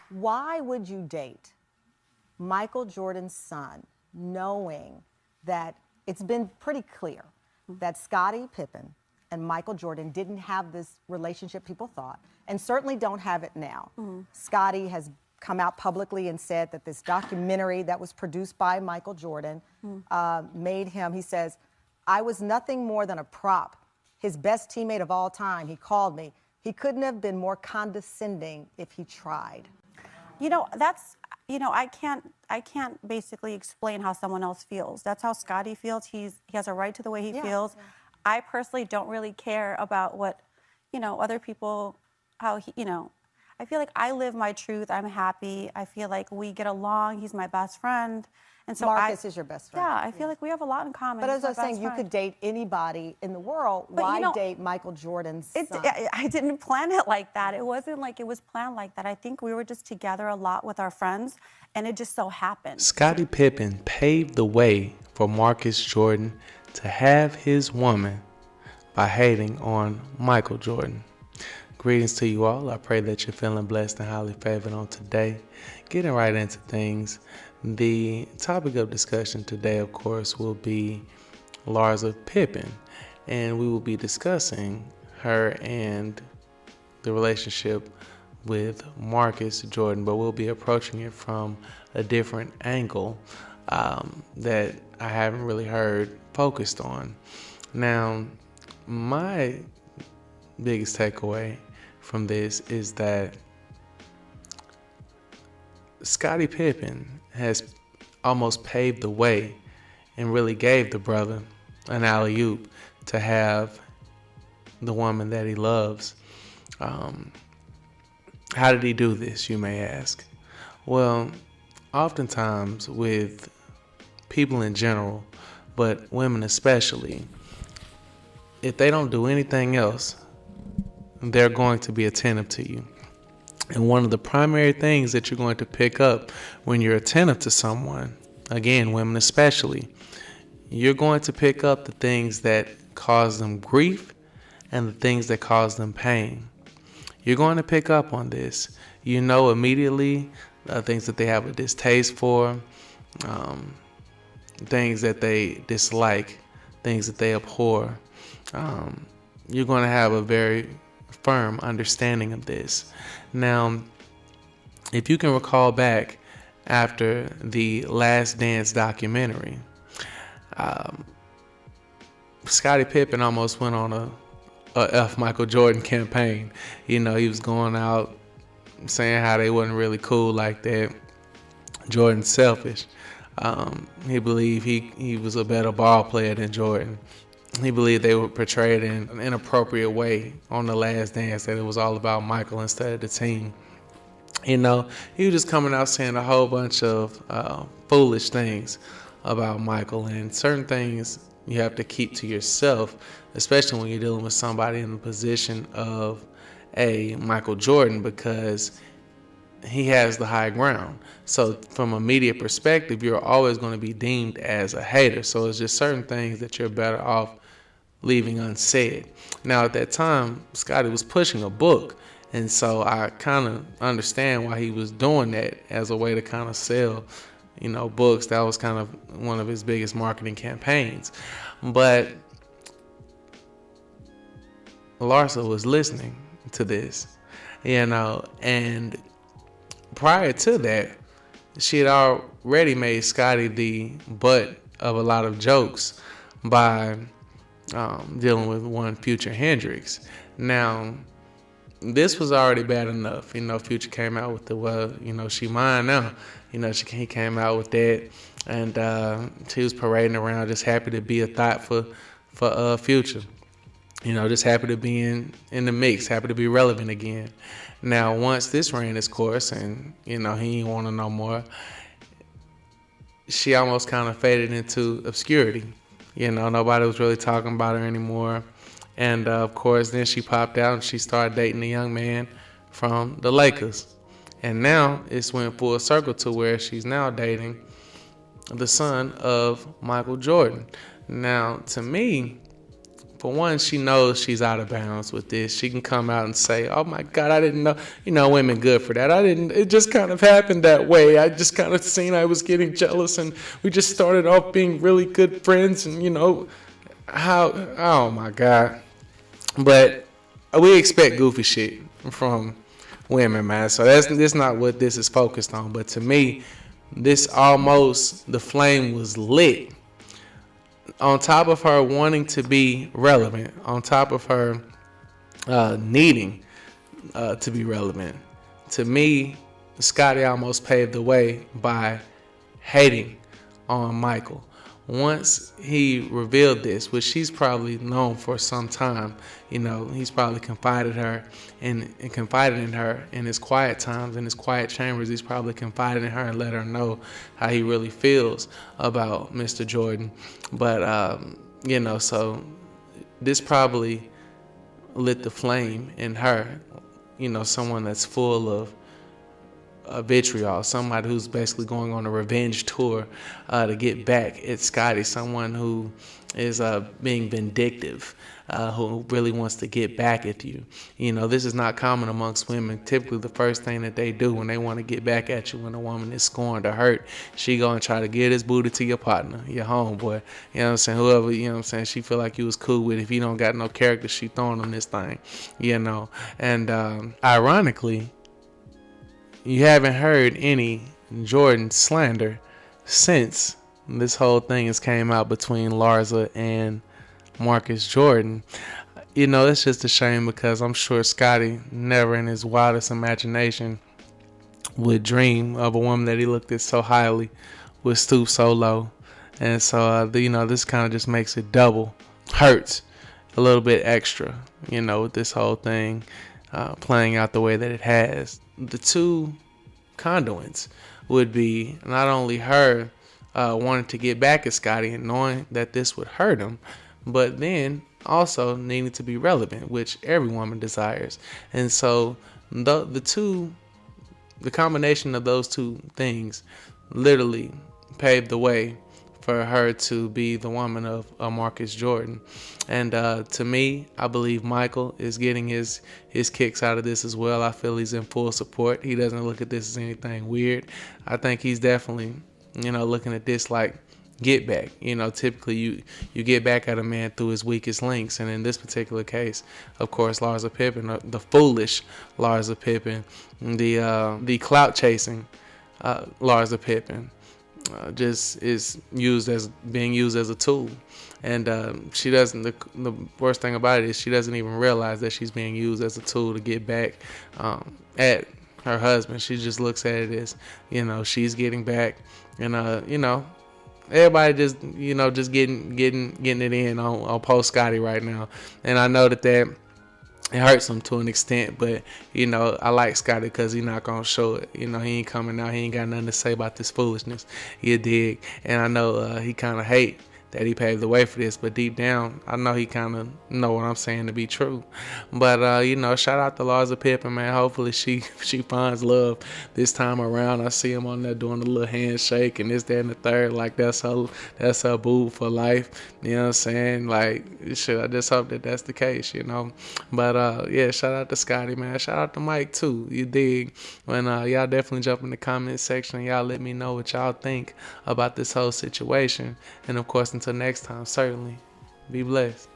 Why would you date Michael Jordan's son knowing that it's been pretty clear that Scottie Pippen and Michael Jordan didn't have this relationship people thought, and certainly don't have it now? Scottie has come out publicly and said that this documentary that was produced by Michael Jordan made him, he says, I was nothing more than a prop. His best teammate of all time, he called me. He couldn't have been more condescending if he tried. I can't basically explain how someone else feels. That's how Scottie feels. He has a right to the way he feels. Yeah. I personally don't really care about what, other people, how he, I feel like I live my truth. I'm happy. I feel like we get along. He's my best friend. And so Marcus is your best friend. Yeah, I feel like we have a lot in common. But as I was saying, you could date anybody in the world. Why date Michael Jordan's son? I didn't plan it like that. It wasn't like it was planned like that. I think we were just together a lot with our friends, and it just so happened. Scottie Pippen paved the way for Marcus Jordan to have his woman by hating on Michael Jordan. Greetings to you all. I pray that you're feeling blessed and highly favored on today. Getting right into things. The topic of discussion today, of course, will be Larsa Pippen, and we will be discussing her and the relationship with Marcus Jordan, but we'll be approaching it from a different angle that I haven't really heard focused on. Now, my biggest takeaway from this is that Scottie Pippen has almost paved the way and really gave the brother an alley-oop to have the woman that he loves. How did he do this, you may ask? Well, oftentimes with people in general, but women especially, if they don't do anything else, they're going to be attentive to you. And one of the primary things that you're going to pick up when you're attentive to someone, again, women especially, you're going to pick up the things that cause them grief and the things that cause them pain. You're going to pick up on this. You know immediately things that they have a distaste for, things that they dislike, things that they abhor. You're going to have a very firm understanding of this. Now, if you can recall back after the Last Dance documentary, Scottie Pippen almost went on a F Michael Jordan campaign. He was going out saying how they wasn't really cool like that. Jordan's selfish. He believed he was a better ball player than Jordan. He believed they were portrayed in an inappropriate way on The Last Dance, that it was all about Michael instead of the team. He was just coming out saying a whole bunch of foolish things about Michael, and certain things you have to keep to yourself, especially when you're dealing with somebody in the position of a Michael Jordan, because he has the high ground. So from a media perspective, you're always going to be deemed as a hater. So it's just certain things that you're better off leaving unsaid. Now, at that time, Scottie was pushing a book, and so I kind of understand why he was doing that as a way to kind of sell, books. That was kind of one of his biggest marketing campaigns. But Larsa was listening to this, and prior to that, she had already made Scottie the butt of a lot of jokes by dealing with one Future Hendrix. Now, this was already bad enough. Future came out with the, she mine now. He came out with that, and she was parading around just happy to be a thought for Future. Just happy to be in the mix, happy to be relevant again. Now, once this ran its course and, he didn't want to know more, she almost kind of faded into obscurity. Nobody was really talking about her anymore. And, of course, then she popped out and she started dating a young man from the Lakers. And now it's went full circle to where she's now dating the son of Michael Jordan. Now, to me, for one, she knows she's out of bounds with this. She can come out and say, "Oh my God, I didn't know." You know, women good for that. It just kind of happened that way. I just kind of seen I was getting jealous, and we just started off being really good friends, and you know, oh my God. But we expect goofy shit from women, man. So that's not what this is focused on. But to me, the flame was lit. On top of her wanting to be relevant, on top of her needing to be relevant, to me, Scottie almost paved the way by hating on Michael. Once he revealed this, which she's probably known for some time, you know, he's probably confided in her in his quiet times, in his quiet chambers. He's probably confided in her and let her know how he really feels about Mr. Jordan. But, you know, so this probably lit the flame in her, you know, someone that's full of vitriol, somebody who's basically going on a revenge tour to get back at Scottie, someone who is being vindictive, who really wants to get back at you. You know, this is not common amongst women. Typically, the first thing that they do when they want to get back at you, when a woman is scorned or hurt, she gonna try to get his booty to your partner, your homeboy. You know what I'm saying? Whoever, you know what I'm saying, she feel like you was cool with. If you don't got no character, she throwing on this thing, you know. And ironically, you haven't heard any Jordan slander since this whole thing has came out between Larsa and Marcus Jordan. You know, it's just a shame because I'm sure Scottie never in his wildest imagination would dream of a woman that he looked at so highly would stoop so low. And so, you know, this kind of just makes it double, hurts a little bit extra, you know, with this whole thing playing out the way that it has. The two conduits would be not only her wanting to get back at Scottie and knowing that this would hurt him, but then also needing to be relevant, which every woman desires. And so the combination of those two things literally paved the way for her to be the woman of Marcus Jordan. And to me, I believe Michael is getting his kicks out of this as well. I feel he's in full support. He doesn't look at this as anything weird. I think he's definitely, you know, looking at this like get back. You know, typically you get back at a man through his weakest links. And in this particular case, of course, Larsa Pippen, the foolish Larsa Pippen, the clout chasing Larsa Pippen, just is being used as a tool. And she doesn't, the worst thing about it is she doesn't even realize that she's being used as a tool to get back at her husband. She just looks at it as, you know, she's getting back, and you know, everybody just, you know, just getting it in on post Scottie right now. And I know that it hurts him to an extent, but, you know, I like Scottie because he's not going to show it. You know, he ain't coming out. He ain't got nothing to say about this foolishness. You dig? And I know he kind of hate that he paved the way for this, but deep down, I know he kind of know what I'm saying to be true. But, you know, shout out to Larsa Pippen, man. Hopefully she finds love this time around. I see him on there doing a little handshake and this, that, and the third. Like, that's her boo for life. You know what I'm saying? Like, shit, I just hope that that's the case, you know. But, yeah, shout out to Scottie, man. Shout out to Mike, too. You dig? When y'all definitely jump in the comment section. Y'all let me know what y'all think about this whole situation. And, of course, until next time, certainly be blessed.